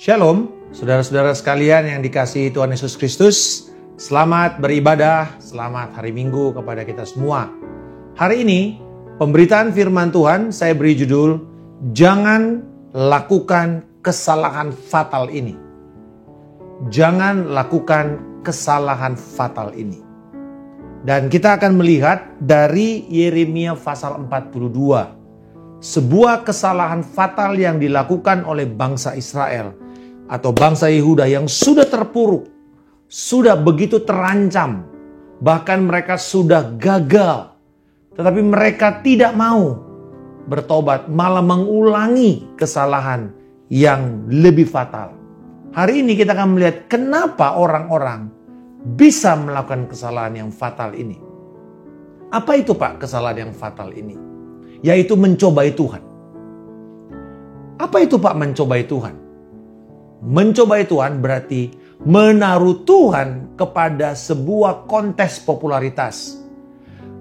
Shalom, saudara-saudara sekalian yang dikasihi Tuhan Yesus Kristus. Selamat beribadah, selamat hari Minggu kepada kita semua. Hari ini, pemberitaan firman Tuhan saya beri judul, Jangan lakukan kesalahan fatal ini. Jangan lakukan kesalahan fatal ini. Dan kita akan melihat dari Yeremia pasal 42. Sebuah kesalahan fatal yang dilakukan oleh bangsa Israel atau bangsa Yehuda yang sudah terpuruk, sudah begitu terancam, bahkan mereka sudah gagal. Tetapi mereka tidak mau bertobat, malah mengulangi kesalahan yang lebih fatal. Hari ini kita akan melihat kenapa orang-orang bisa melakukan kesalahan yang fatal ini. Apa itu Pak kesalahan yang fatal ini? Yaitu mencobai Tuhan. Apa itu Pak mencobai Tuhan? Mencobai Tuhan berarti menaruh Tuhan kepada sebuah kontes popularitas.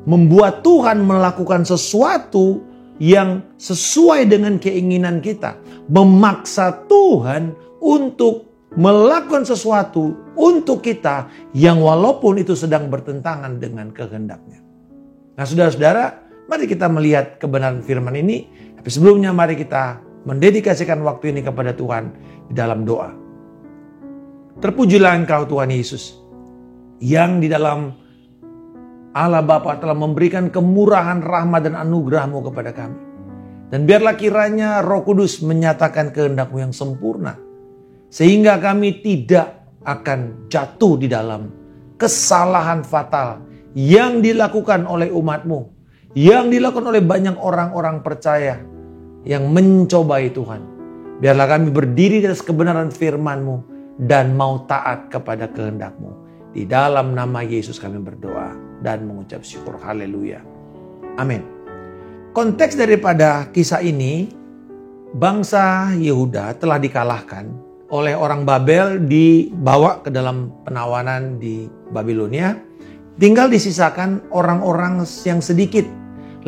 Membuat Tuhan melakukan sesuatu yang sesuai dengan keinginan kita. Memaksa Tuhan untuk melakukan sesuatu untuk kita yang walaupun itu sedang bertentangan dengan kehendaknya. Nah saudara-saudara, mari kita melihat kebenaran firman ini. Tapi sebelumnya mari kita mendedikasikan waktu ini kepada Tuhan di dalam doa. Terpujilah Engkau Tuhan Yesus, yang di dalam Allah Bapa telah memberikan kemurahan, rahmat dan anugerah-Mu kepada kami. Dan biarlah kiranya Roh Kudus menyatakan kehendak-Mu yang sempurna, sehingga kami tidak akan jatuh di dalam kesalahan fatal yang dilakukan oleh umat-Mu, yang dilakukan oleh banyak orang-orang percaya yang mencobai Tuhan. Biarlah kami berdiri di atas kebenaran firman-Mu dan mau taat kepada kehendak-Mu. Di dalam nama Yesus kami berdoa dan mengucap syukur. Haleluya. Amin. Konteks daripada kisah ini, bangsa Yehuda telah dikalahkan oleh orang Babel, dibawa ke dalam penawanan di Babilonia. Tinggal disisakan orang-orang yang sedikit.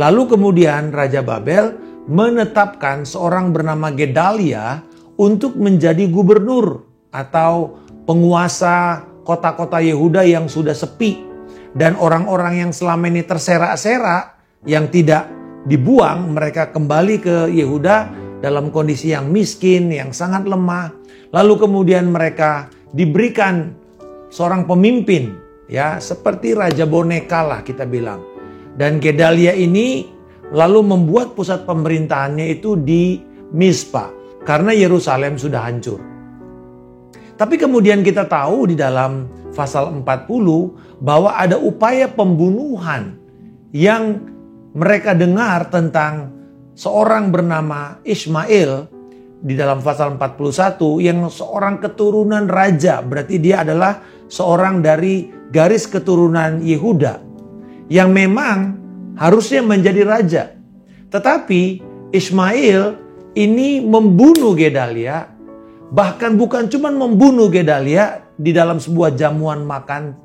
Lalu kemudian Raja Babel menetapkan seorang bernama Gedalia untuk menjadi gubernur atau penguasa kota-kota Yehuda yang sudah sepi. Dan orang-orang yang selama ini terserak-serak, yang tidak dibuang, mereka kembali ke Yehuda dalam kondisi yang miskin, yang sangat lemah. Lalu kemudian mereka diberikan seorang pemimpin, ya seperti Raja Boneka lah kita bilang. Dan Gedalia ini lalu membuat pusat pemerintahannya itu di Mizpah, karena Yerusalem sudah hancur. Tapi kemudian kita tahu di dalam pasal 40 bahwa ada upaya pembunuhan yang mereka dengar tentang seorang bernama Ismail di dalam pasal 41 yang seorang keturunan raja. Berarti dia adalah seorang dari garis keturunan Yehuda yang memang harusnya menjadi raja. Tetapi Ismail ini membunuh Gedalia. Bahkan bukan cuma membunuh Gedalia di dalam sebuah jamuan makan,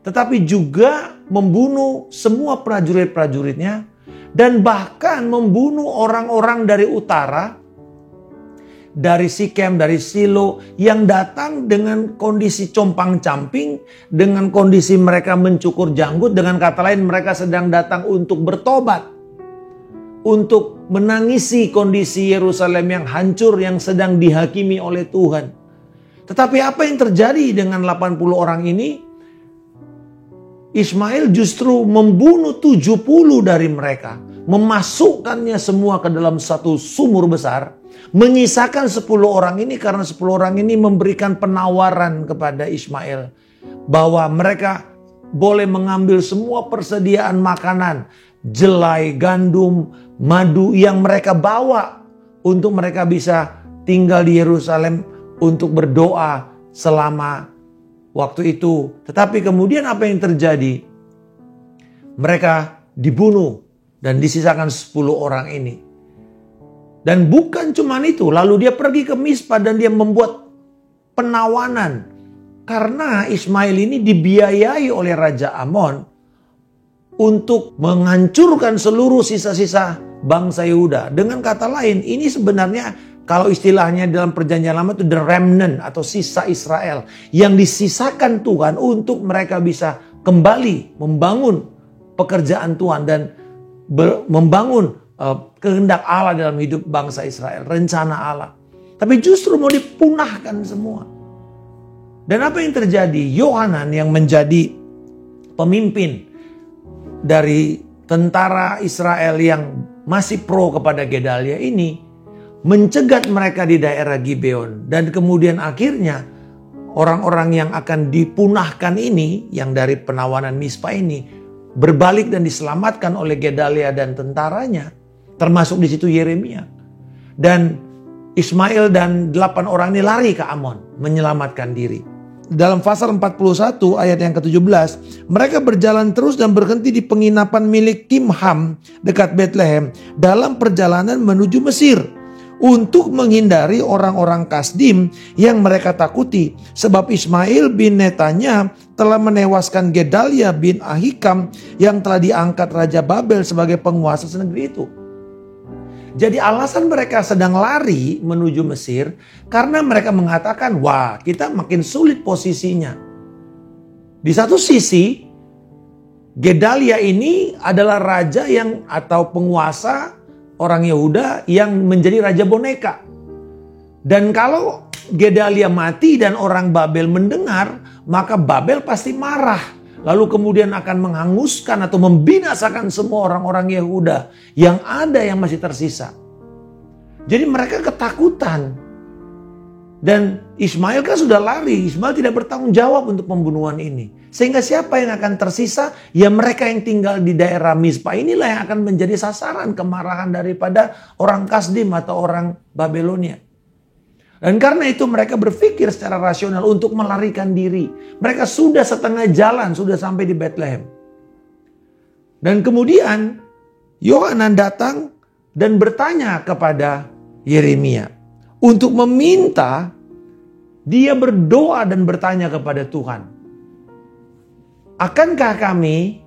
tetapi juga membunuh semua prajurit-prajuritnya. Dan bahkan membunuh orang-orang dari utara, dari Sikem, dari Silo, yang datang dengan kondisi compang-camping, dengan kondisi mereka mencukur janggut. Dengan kata lain, mereka sedang datang untuk bertobat, untuk menangisi kondisi Yerusalem yang hancur, yang sedang dihakimi oleh Tuhan. Tetapi apa yang terjadi dengan 80 orang ini? Ismail justru membunuh 70 dari mereka, memasukkannya semua ke dalam satu sumur besar, menyisakan 10 orang ini karena 10 orang ini memberikan penawaran kepada Ismail bahwa mereka boleh mengambil semua persediaan makanan, jelai, gandum, madu yang mereka bawa untuk mereka bisa tinggal di Yerusalem untuk berdoa selama waktu itu. Tetapi kemudian apa yang terjadi? Mereka dibunuh dan disisakan 10 orang ini. Dan bukan cuma itu, lalu dia pergi ke Mizpah dan dia membuat penawanan. Karena Ismail ini dibiayai oleh Raja Amon untuk menghancurkan seluruh sisa-sisa bangsa Yehuda. Dengan kata lain, ini sebenarnya Kalau istilahnya dalam perjanjian lama itu the remnant atau sisa Israel. Yang disisakan Tuhan untuk mereka bisa kembali membangun pekerjaan Tuhan dan membangun kehendak Allah dalam hidup bangsa Israel. Rencana Allah. Tapi justru mau dipunahkan semua. Dan apa yang terjadi? Yohanan yang menjadi pemimpin dari tentara Israel yang masih pro kepada Gedalia ini mencegat mereka di daerah Gibeon. Dan kemudian akhirnya orang-orang yang akan dipunahkan ini, yang dari penawanan Mizpah ini, berbalik dan diselamatkan oleh Gedalia dan tentaranya. Termasuk di situ Yeremia. Dan Ismail dan 8 orang ini lari ke Amon, menyelamatkan diri. Dalam Pasal 41 ayat yang ke-17, mereka berjalan terus dan berhenti di penginapan milik Kimham dekat Bethlehem dalam perjalanan menuju Mesir untuk menghindari orang-orang Kasdim yang mereka takuti, sebab Ismail bin Netanya telah menewaskan Gedalia bin Ahikam yang telah diangkat Raja Babel sebagai penguasa negeri itu. Jadi alasan mereka sedang lari menuju Mesir karena mereka mengatakan, wah, kita makin sulit posisinya. Di satu sisi, Gedalia ini adalah raja yang atau penguasa orang Yehuda yang menjadi raja boneka. Dan kalau Gedalia mati dan orang Babel mendengar, maka Babel pasti marah. Lalu kemudian akan menghanguskan atau membinasakan semua orang-orang Yehuda yang ada yang masih tersisa. Jadi mereka ketakutan. Dan Ismail kan sudah lari. Ismail tidak bertanggung jawab untuk pembunuhan ini. Sehingga siapa yang akan tersisa? Ya mereka yang tinggal di daerah Mizpah inilah yang akan menjadi sasaran kemarahan daripada orang Kasdim atau orang Babelonia. Dan karena itu mereka berpikir secara rasional untuk melarikan diri. Mereka sudah setengah jalan, sudah sampai di Bethlehem. Dan kemudian Yohanan datang dan bertanya kepada Yeremia untuk meminta dia berdoa dan bertanya kepada Tuhan. Akankah kami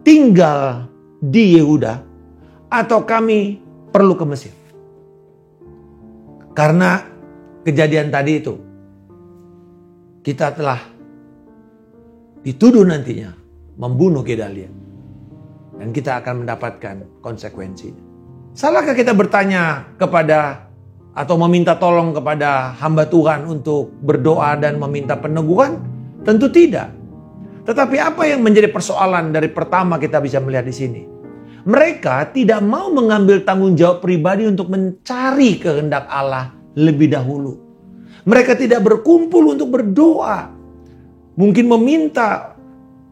tinggal di Yehuda atau kami perlu ke Mesir? Karena kejadian tadi itu, kita telah dituduh nantinya membunuh Gedalia. Dan kita akan mendapatkan konsekuensinya. Salahkah kita bertanya kepada atau meminta tolong kepada hamba Tuhan untuk berdoa dan meminta peneguhan? Tentu tidak. Tetapi apa yang menjadi persoalan dari pertama kita bisa melihat di sini? Mereka tidak mau mengambil tanggung jawab pribadi untuk mencari kehendak Allah lebih dahulu. Mereka tidak berkumpul untuk berdoa. Mungkin meminta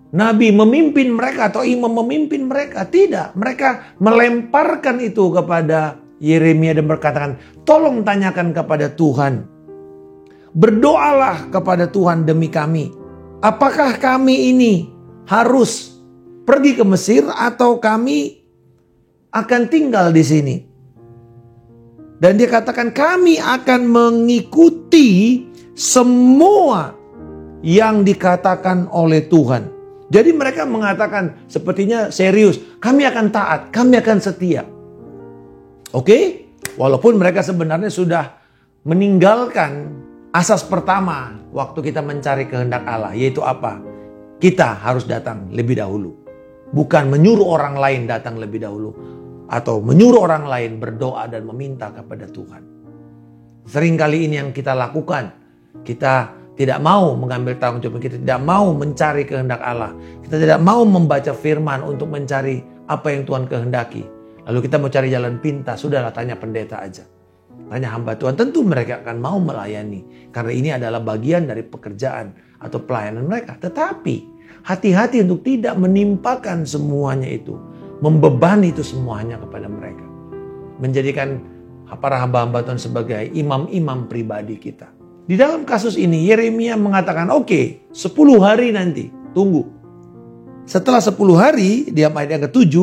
nabi memimpin mereka atau imam memimpin mereka. Tidak. Mereka melemparkan itu kepada Yeremia dan berkatakan, tolong tanyakan kepada Tuhan. Berdoalah kepada Tuhan demi kami. Apakah kami ini harus pergi ke Mesir atau kami akan tinggal di sini? Dan dia katakan kami akan mengikuti semua yang dikatakan oleh Tuhan. Jadi mereka mengatakan sepertinya serius. Kami akan taat, kami akan setia. Oke? Walaupun mereka sebenarnya sudah meninggalkan asas pertama waktu kita mencari kehendak Allah. Yaitu apa? Kita harus datang lebih dahulu. Bukan menyuruh orang lain datang lebih dahulu. Atau menyuruh orang lain berdoa dan meminta kepada Tuhan. Seringkali ini yang kita lakukan. Kita tidak mau mengambil tanggung jawab. Kita tidak mau mencari kehendak Allah. Kita tidak mau membaca firman untuk mencari apa yang Tuhan kehendaki. Lalu kita mau cari jalan pintas. Sudahlah, tanya pendeta aja. Tanya hamba Tuhan. Tentu mereka akan mau melayani. Karena ini adalah bagian dari pekerjaan atau pelayanan mereka. Tetapi hati-hati untuk tidak menimpakan semuanya itu. Membebani itu semuanya kepada mereka. Menjadikan para hamba-hamba Tuhan sebagai imam-imam pribadi kita. Di dalam kasus ini Yeremia mengatakan, oke, 10 hari nanti, tunggu. Setelah 10 hari, di ayat yang ke-7,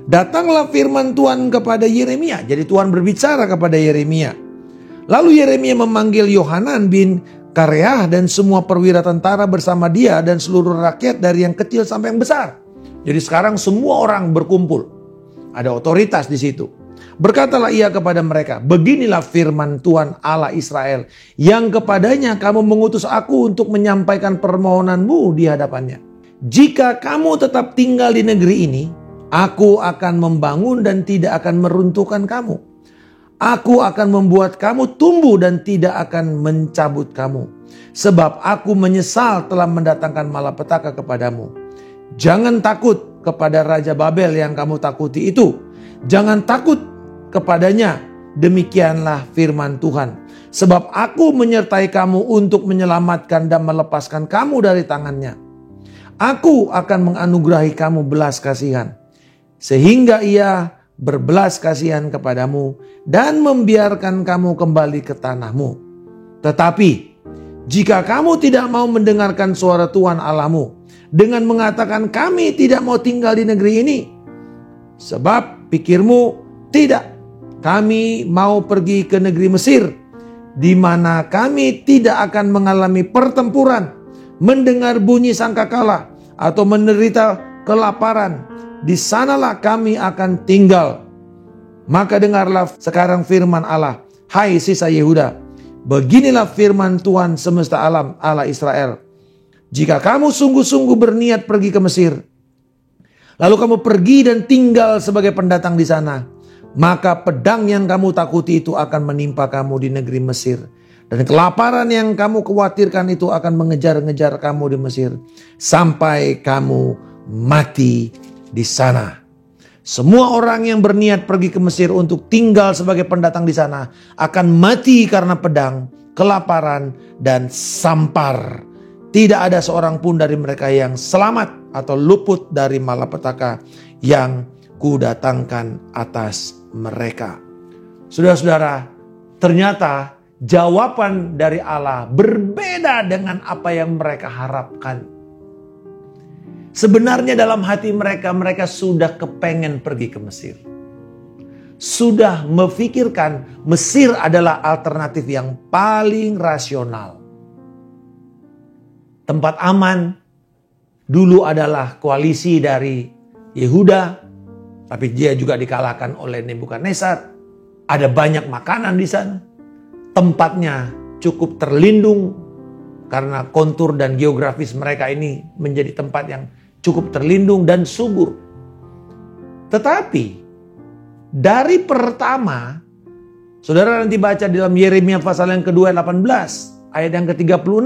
datanglah firman Tuhan kepada Yeremia. Jadi Tuhan berbicara kepada Yeremia. Lalu Yeremia memanggil Yohanan bin Kareah dan semua perwira tentara bersama dia dan seluruh rakyat dari yang kecil sampai yang besar. Jadi sekarang semua orang berkumpul. Ada otoritas di situ. Berkatalah ia kepada mereka, beginilah firman Tuhan Allah Israel, yang kepadanya kamu mengutus aku untuk menyampaikan permohonanmu di hadapannya. Jika kamu tetap tinggal di negeri ini, aku akan membangun dan tidak akan meruntuhkan kamu. Aku akan membuat kamu tumbuh dan tidak akan mencabut kamu. Sebab aku menyesal telah mendatangkan malapetaka kepadamu. Jangan takut kepada Raja Babel yang kamu takuti itu. Jangan takut kepadanya, demikianlah firman Tuhan. Sebab aku menyertai kamu untuk menyelamatkan dan melepaskan kamu dari tangannya. Aku akan menganugerahi kamu belas kasihan, sehingga ia berbelas kasihan kepadamu dan membiarkan kamu kembali ke tanahmu. Tetapi jika kamu tidak mau mendengarkan suara Tuhan Allahmu dengan mengatakan kami tidak mau tinggal di negeri ini, sebab pikirmu tidak, kami mau pergi ke negeri Mesir, di mana kami tidak akan mengalami pertempuran, mendengar bunyi sangkakala, atau menderita kelaparan. Di sanalah kami akan tinggal. Maka dengarlah sekarang firman Allah, hai sisa Yehuda. Beginilah firman Tuhan semesta alam, Allah Israel. Jika kamu sungguh-sungguh berniat pergi ke Mesir, lalu kamu pergi dan tinggal sebagai pendatang di sana, maka pedang yang kamu takuti itu akan menimpa kamu di negeri Mesir. Dan kelaparan yang kamu khawatirkan itu akan mengejar-ngejar kamu di Mesir, sampai kamu mati di sana. Semua orang yang berniat pergi ke Mesir untuk tinggal sebagai pendatang di sana akan mati karena pedang, kelaparan, dan sampar. Tidak ada seorang pun dari mereka yang selamat atau luput dari malapetaka yang kudatangkan atas mereka. Saudara-saudara, ternyata jawaban dari Allah berbeda dengan apa yang mereka harapkan. Sebenarnya dalam hati mereka, mereka sudah kepengen pergi ke Mesir. Sudah memikirkan Mesir adalah alternatif yang paling rasional. Tempat aman dulu adalah koalisi dari Yehuda, tapi dia juga dikalahkan oleh Nebukadnezar. Ada banyak makanan di sana. Tempatnya cukup terlindung karena kontur dan geografis mereka ini menjadi tempat yang cukup terlindung dan subur. Tetapi dari pertama, saudara nanti baca dalam Yeremia pasal yang kedua ayat 18, ayat yang ke-36,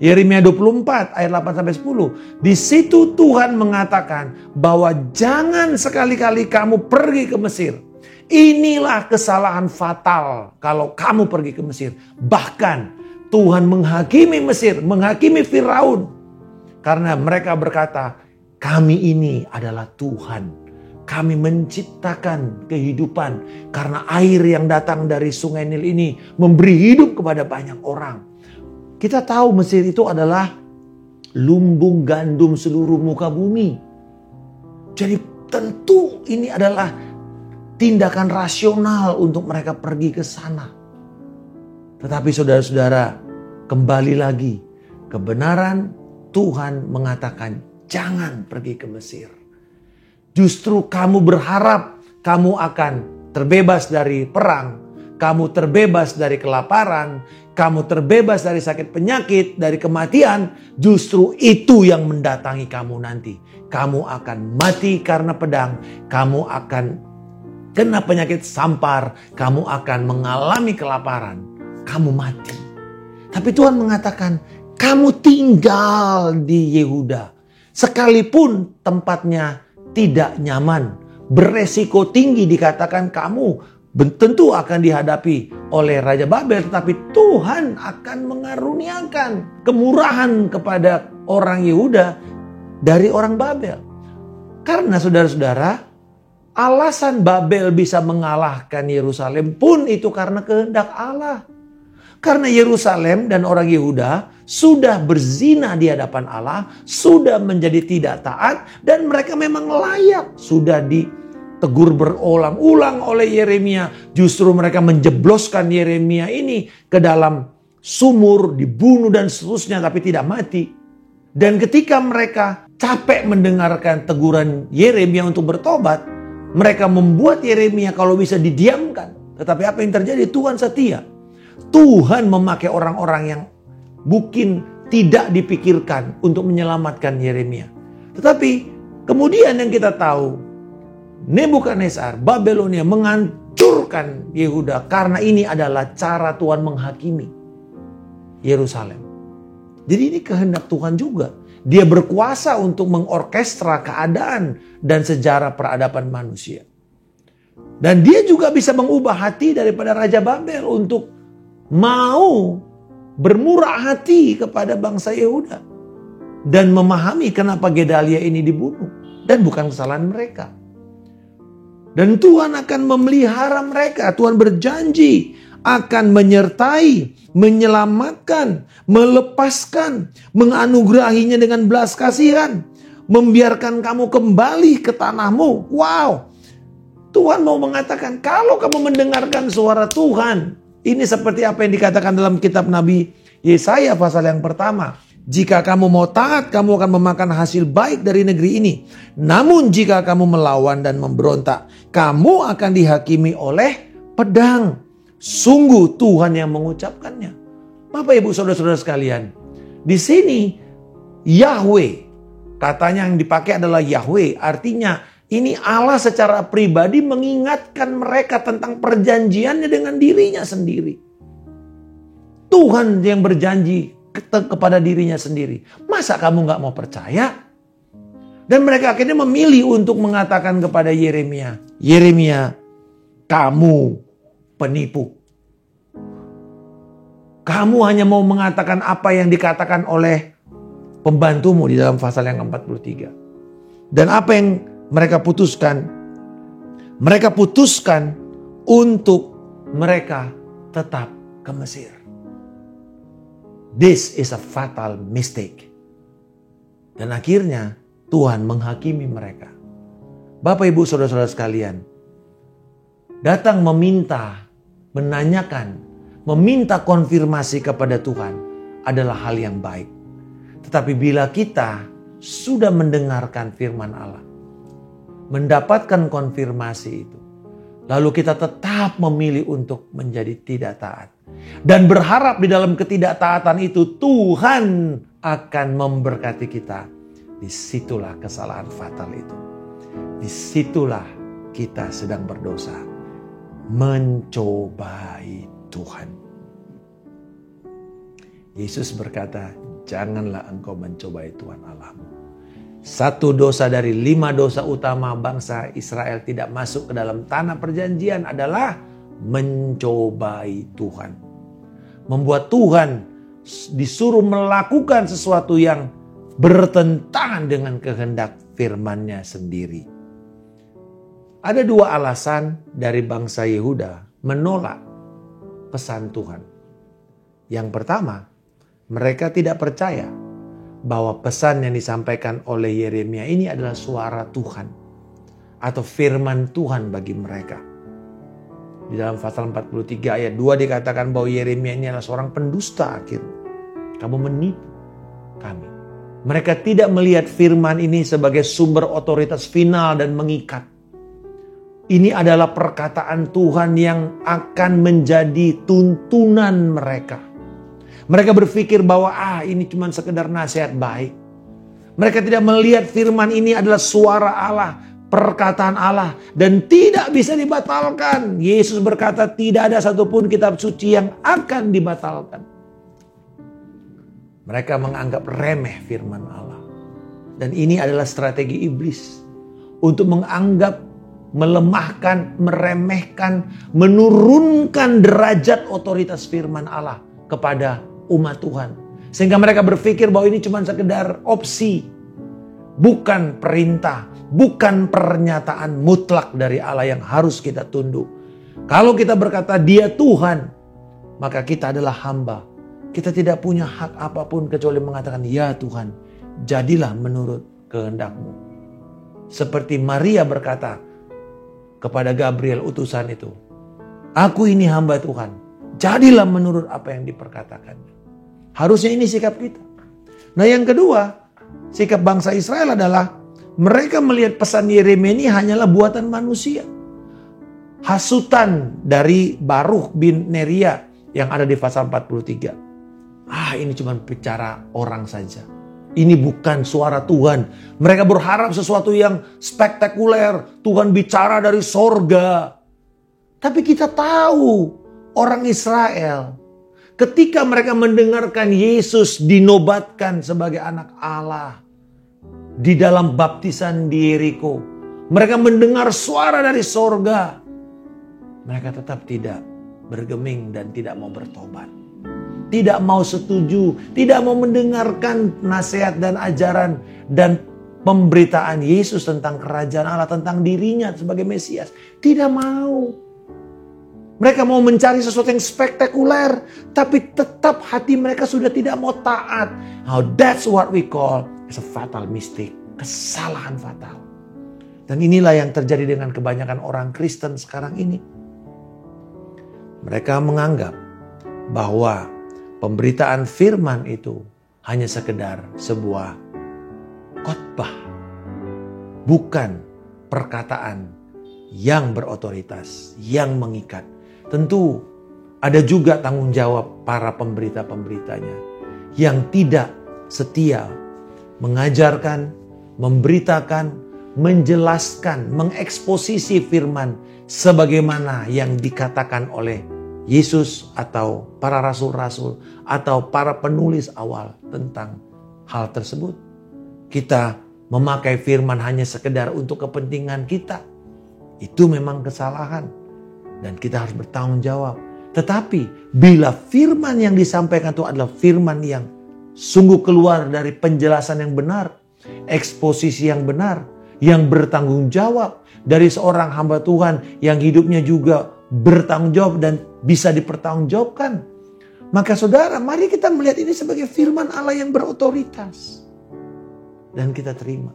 Yeremia 24 ayat 8-10. Di situ Tuhan mengatakan bahwa jangan sekali-kali kamu pergi ke Mesir. Inilah kesalahan fatal kalau kamu pergi ke Mesir. Bahkan Tuhan menghakimi Mesir, menghakimi Firaun. Karena mereka berkata, kami ini adalah Tuhan. Kami menciptakan kehidupan. Karena air yang datang dari sungai Nil ini memberi hidup kepada banyak orang. Kita tahu Mesir itu adalah lumbung gandum seluruh muka bumi. Jadi tentu ini adalah tindakan rasional untuk mereka pergi ke sana. Tetapi saudara-saudara, kembali lagi, kebenaran Tuhan mengatakan jangan pergi ke Mesir. Justru kamu berharap kamu akan terbebas dari perang, kamu terbebas dari kelaparan, kamu terbebas dari sakit penyakit, dari kematian. Justru itu yang mendatangi kamu nanti. Kamu akan mati karena pedang, kamu akan kena penyakit sampar, kamu akan mengalami kelaparan, kamu mati. Tapi Tuhan mengatakan, kamu tinggal di Yehuda. Sekalipun tempatnya tidak nyaman, beresiko tinggi, dikatakan kamu tentu akan dihadapi oleh Raja Babel. Tetapi Tuhan akan mengaruniakan kemurahan kepada orang Yehuda dari orang Babel. Karena saudara-saudara, alasan Babel bisa mengalahkan Yerusalem pun itu karena kehendak Allah. Karena Yerusalem dan orang Yehuda sudah berzina di hadapan Allah, sudah menjadi tidak taat, dan mereka memang layak. Sudah ditegur berulang-ulang oleh Yeremia. Justru mereka menjebloskan Yeremia ini ke dalam sumur, dibunuh dan seterusnya, tapi tidak mati. Dan ketika mereka capek mendengarkan teguran Yeremia untuk bertobat, Mereka membuat Yeremia kalau bisa didiamkan. Tetapi apa yang terjadi? Tuhan setia. Tuhan memakai orang-orang yang mungkin tidak dipikirkan untuk menyelamatkan Yeremia. Tetapi kemudian yang kita tahu, Nebukadnezar, Babelonia menghancurkan Yehuda karena ini adalah cara Tuhan menghakimi Yerusalem. Jadi ini kehendak Tuhan juga. Dia berkuasa untuk mengorkestra keadaan dan sejarah peradaban manusia. Dan dia juga bisa mengubah hati daripada Raja Babel untuk mau bermurah hati kepada bangsa Yehuda. Dan memahami kenapa Gedalia ini dibunuh. Dan bukan kesalahan mereka. Dan Tuhan akan memelihara mereka. Tuhan berjanji akan menyertai, menyelamatkan, melepaskan, menganugerahinya dengan belas kasihan, membiarkan kamu kembali ke tanahmu. Wow, Tuhan mau mengatakan kalau kamu mendengarkan suara Tuhan, ini seperti apa yang dikatakan dalam kitab Nabi Yesaya pasal yang pertama. Jika kamu mau taat, kamu akan memakan hasil baik dari negeri ini. Namun jika kamu melawan dan memberontak, kamu akan dihakimi oleh pedang. Sungguh Tuhan yang mengucapkannya. Bapak ibu saudara-saudara sekalian. Di sini Yahweh. Katanya yang dipakai adalah Yahweh. Artinya ini Allah secara pribadi mengingatkan mereka tentang perjanjiannya dengan dirinya sendiri. Tuhan yang berjanji kepada dirinya sendiri. Masa kamu gak mau percaya? Dan mereka akhirnya memilih untuk mengatakan kepada Yeremia. Yeremia, kamu penipu. Kamu hanya mau mengatakan apa yang dikatakan oleh pembantumu di dalam pasal yang ke-43. Dan apa yang mereka putuskan? Mereka putuskan untuk mereka tetap ke Mesir. This is a fatal mistake. Dan akhirnya Tuhan menghakimi mereka. Bapak ibu saudara-saudara sekalian, datang meminta, menanyakan, meminta konfirmasi kepada Tuhan adalah hal yang baik. Tetapi bila kita sudah mendengarkan firman Allah, mendapatkan konfirmasi itu, lalu kita tetap memilih untuk menjadi tidak taat. Dan berharap di dalam ketidaktaatan itu Tuhan akan memberkati kita. Disitulah kesalahan fatal itu. Disitulah kita sedang berdosa. Mencobai Tuhan. Yesus berkata, janganlah engkau mencobai Tuhan Allahmu. Satu dosa dari 5 dosa utama bangsa Israel tidak masuk ke dalam tanah perjanjian adalah mencobai Tuhan. Membuat Tuhan disuruh melakukan sesuatu yang bertentangan dengan kehendak firman-Nya sendiri. Ada 2 alasan dari bangsa Yehuda menolak pesan Tuhan. Yang pertama, mereka tidak percaya bahwa pesan yang disampaikan oleh Yeremia ini adalah suara Tuhan atau firman Tuhan bagi mereka. Di dalam pasal 43 ayat 2 dikatakan bahwa Yeremia ini adalah seorang pendusta akhirnya. Kamu menipu kami. Mereka tidak melihat firman ini sebagai sumber otoritas final dan mengikat. Ini adalah perkataan Tuhan yang akan menjadi tuntunan mereka. Mereka berpikir bahwa ini cuma sekedar nasihat baik. Mereka tidak melihat firman ini adalah suara Allah, perkataan Allah, dan tidak bisa dibatalkan. Yesus berkata tidak ada satupun kitab suci yang akan dibatalkan. Mereka menganggap remeh firman Allah. Dan ini adalah strategi iblis untuk menganggap, melemahkan, meremehkan, menurunkan derajat otoritas firman Allah kepada umat Tuhan. Sehingga mereka berpikir bahwa ini cuma sekedar opsi, bukan perintah, bukan pernyataan mutlak dari Allah yang harus kita tunduk. Kalau kita berkata dia Tuhan, maka kita adalah hamba. Kita tidak punya hak apapun kecuali mengatakan ya Tuhan, jadilah menurut kehendak-Mu. Seperti Maria berkata kepada Gabriel utusan itu, aku ini hamba Tuhan, jadilah menurut apa yang diperkatakannya. Harusnya ini sikap kita. Nah yang kedua, sikap bangsa Israel adalah mereka melihat pesan Yeremia ini hanyalah buatan manusia. Hasutan dari Baruch bin Neria yang ada di pasal 43. Ini cuma bicara orang saja. Ini bukan suara Tuhan. Mereka berharap sesuatu yang spektakuler. Tuhan bicara dari sorga. Tapi kita tahu orang Israel, ketika mereka mendengarkan Yesus dinobatkan sebagai anak Allah di dalam baptisan di Yeriko, mereka mendengar suara dari sorga. Mereka tetap tidak bergeming dan tidak mau bertobat. Tidak mau setuju, tidak mau mendengarkan nasihat dan ajaran dan pemberitaan Yesus tentang kerajaan Allah, tentang dirinya sebagai Mesias. Tidak mau. Mereka mau mencari sesuatu yang spektakuler, tapi tetap hati mereka sudah tidak mau taat. Now that's what we call as a fatal mistake, kesalahan fatal. Dan inilah yang terjadi dengan kebanyakan orang Kristen sekarang ini. Mereka menganggap bahwa pemberitaan firman itu hanya sekedar sebuah khotbah, bukan perkataan yang berotoritas, yang mengikat. Tentu ada juga tanggung jawab para pemberita-pemberitanya yang tidak setia mengajarkan, memberitakan, menjelaskan, mengeksposisi firman sebagaimana yang dikatakan oleh Yesus atau para rasul-rasul atau para penulis awal tentang hal tersebut. Kita memakai firman hanya sekedar untuk kepentingan kita. Itu memang kesalahan. Dan kita harus bertanggung jawab. Tetapi bila firman yang disampaikan itu adalah firman yang sungguh keluar dari penjelasan yang benar, eksposisi yang benar, yang bertanggung jawab dari seorang hamba Tuhan yang hidupnya juga bertanggung jawab dan bisa dipertanggungjawabkan, maka saudara, mari kita melihat ini sebagai firman Allah yang berotoritas. Dan kita terima.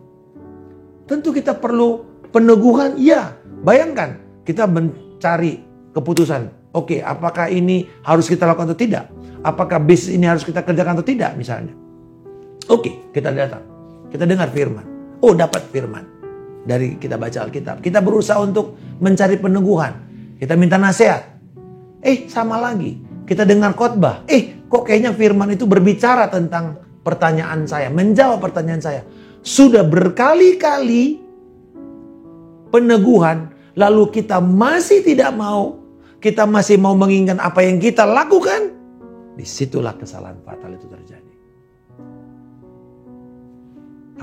Tentu kita perlu peneguhan, ya. Bayangkan, kita mencari keputusan. Oke, apakah ini harus kita lakukan atau tidak? Apakah bisnis ini harus kita kerjakan atau tidak misalnya? Oke, kita datang. Kita dengar firman. Oh, dapat firman. Dari kita baca Alkitab. Kita berusaha untuk mencari peneguhan. Kita minta nasihat. Sama lagi. Kita dengar khotbah. Kok kayaknya firman itu berbicara tentang pertanyaan saya. Menjawab pertanyaan saya. Sudah berkali-kali peneguhan. Lalu kita masih tidak mau, kita masih mau menginginkan apa yang kita lakukan, disitulah kesalahan fatal itu terjadi.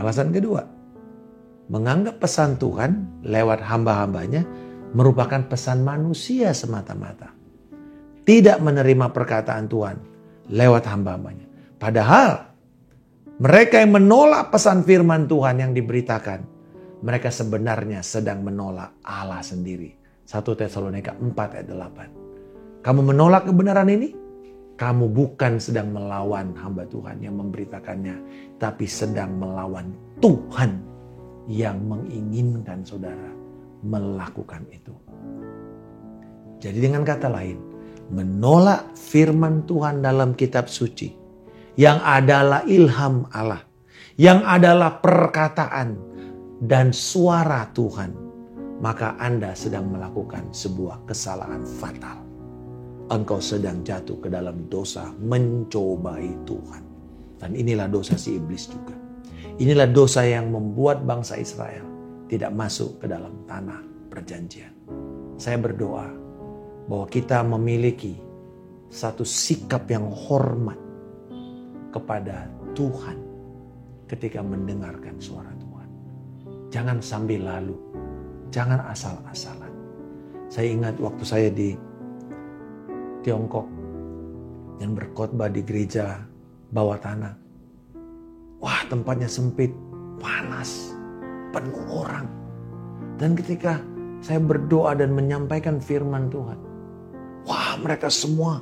Alasan kedua, menganggap pesan Tuhan lewat hamba-hambanya merupakan pesan manusia semata-mata. Tidak menerima perkataan Tuhan lewat hamba-hambanya. Padahal mereka yang menolak pesan firman Tuhan yang diberitakan, mereka sebenarnya sedang menolak Allah sendiri. 1 Tesalonika 4 ayat 8. Kamu menolak kebenaran ini? Kamu bukan sedang melawan hamba Tuhan yang memberitakannya. Tapi sedang melawan Tuhan yang menginginkan saudara melakukan itu. Jadi dengan kata lain, menolak firman Tuhan dalam kitab suci. Yang adalah ilham Allah. Yang adalah perkataan dan suara Tuhan, maka Anda sedang melakukan sebuah kesalahan fatal. Engkau sedang jatuh ke dalam dosa mencobai Tuhan. Dan inilah dosa si iblis juga. Inilah dosa yang membuat bangsa Israel tidak masuk ke dalam tanah perjanjian. Saya berdoa bahwa kita memiliki satu sikap yang hormat kepada Tuhan ketika mendengarkan suara Tuhan. Jangan sambil lalu. Jangan asal-asalan. Saya ingat waktu saya di Tiongkok dan berkhotbah di gereja bawah tanah. Wah, tempatnya sempit, panas, penuh orang. Dan ketika saya berdoa dan menyampaikan firman Tuhan, wah, mereka semua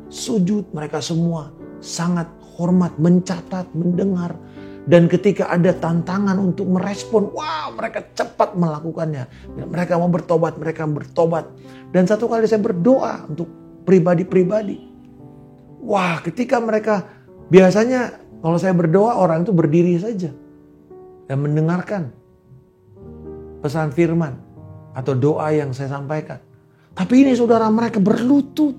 sujud, mereka semua sangat hormat, mencatat, mendengar. Dan ketika ada tantangan untuk merespon, wah, mereka cepat melakukannya. Mereka mau bertobat, mereka bertobat. Dan satu kali saya berdoa untuk pribadi-pribadi. Wah, ketika mereka, biasanya kalau saya berdoa orang itu berdiri saja dan mendengarkan. pesan firman atau doa yang saya sampaikan. Tapi ini saudara, mereka berlutut.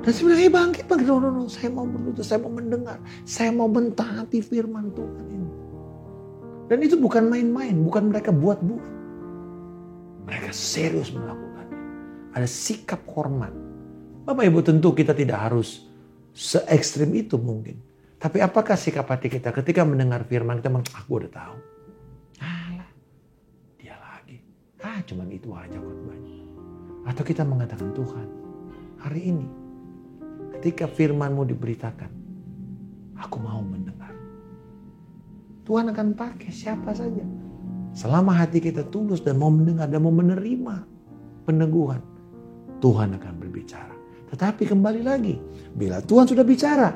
Dan sebenarnya bangkit. No, saya mau berlutut, saya mau mendengar. Saya mau mentaati firman Tuhan ini. Dan itu bukan main-main, bukan mereka buat-buat. Mereka serius melakukannya. Ada sikap hormat. Bapak Ibu, tentu kita tidak harus se-ekstrim itu mungkin. Tapi apakah sikap hati kita ketika mendengar firman kita aku udah tahu. Alah, dia lagi. Cuman itu aja khotbahnya. Atau kita mengatakan, Tuhan, hari ini ketika firman-Mu diberitakan, aku mau mendengar. Tuhan akan pakai siapa saja. Selama hati kita tulus dan mau mendengar dan mau menerima peneguhan, Tuhan akan berbicara. Tetapi kembali lagi, bila Tuhan sudah bicara,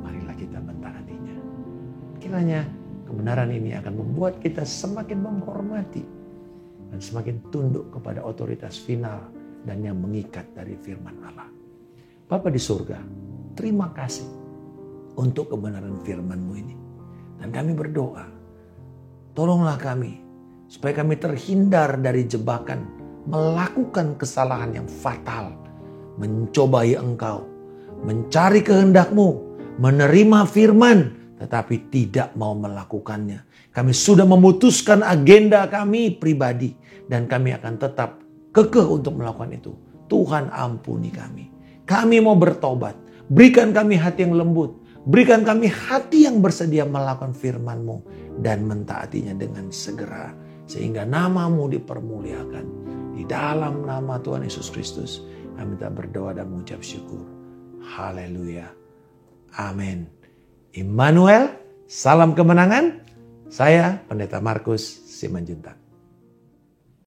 marilah kita mentaatinya. Kiranya kebenaran ini akan membuat kita semakin menghormati dan semakin tunduk kepada otoritas final dan yang mengikat dari firman Allah. Bapa di surga, terima kasih untuk kebenaran firman-Mu ini. Dan kami berdoa, tolonglah kami supaya kami terhindar dari jebakan melakukan kesalahan yang fatal, mencobai Engkau, mencari kehendak-Mu, menerima firman, tetapi tidak mau melakukannya. Kami sudah memutuskan agenda kami pribadi dan kami akan tetap kekeh untuk melakukan itu. Tuhan ampuni kami. Kami mau bertobat. Berikan kami hati yang lembut. Berikan kami hati yang bersedia melakukan firman-Mu dan mentaatinya dengan segera. Sehingga nama-Mu dipermuliakan. Di dalam nama Tuhan Yesus Kristus, kami minta berdoa dan mengucap syukur. Haleluya. Amin. Immanuel, salam kemenangan. Saya Pendeta Markus Simanjuntak.